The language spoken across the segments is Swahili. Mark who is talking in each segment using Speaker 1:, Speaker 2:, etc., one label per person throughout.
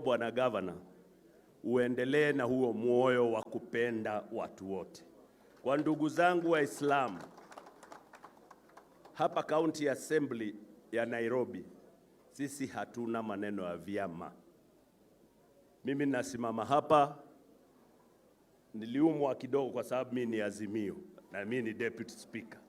Speaker 1: Bwana Gavana, uendelee na huo moyo wa kupenda watu wote. Kwa ndugu zangu Waislamu, hapa County Assembly ya Nairobi, sisi hatuna maneno ya vyama. Mimi nasimama hapa, niliumwa kidogo kwa sababu mimi ni Azimio na mimi ni Deputy Speaker.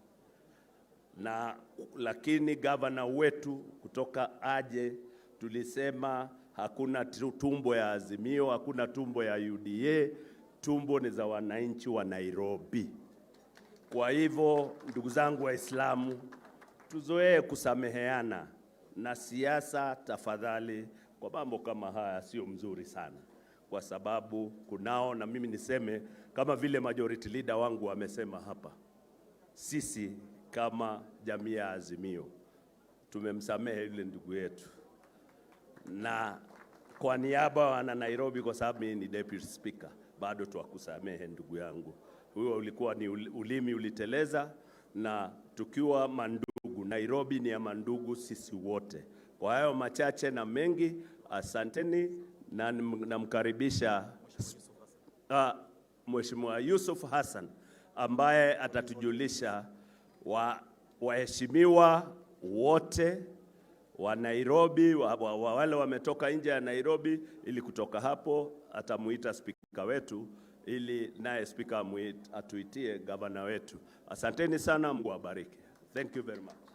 Speaker 1: Lakini gavana wetu kutoka aje, tulisema hakuna tumbo ya Azimio, hakuna tumbo ya UDA, tumbo ni za wananchi wa Nairobi. Kwa hivyo ndugu zangu Waislamu, tuzoee kusameheana, na siasa tafadhali kwa mambo kama haya sio mzuri sana, kwa sababu kunao, na mimi niseme kama vile majority leader wangu wamesema hapa, sisi kama jamii ya Azimio tumemsamehe yule ndugu yetu, na kwa niaba wana Nairobi, kwa sababu mimi ni Deputy Speaker, bado tuwakusamehe ndugu yangu. Huyo ulikuwa ni ulimi uliteleza, na tukiwa mandugu, Nairobi ni ya mandugu sisi wote. Kwa hayo machache na mengi, asanteni, na namkaribisha Mheshimiwa Yusuf Hassan ambaye atatujulisha waheshimiwa wote wa Nairobi, wale wametoka nje ya Nairobi, ili kutoka hapo atamuita spika wetu, ili naye spika atuitie gavana wetu. Asanteni sana, Mungu awabariki. Thank you very much.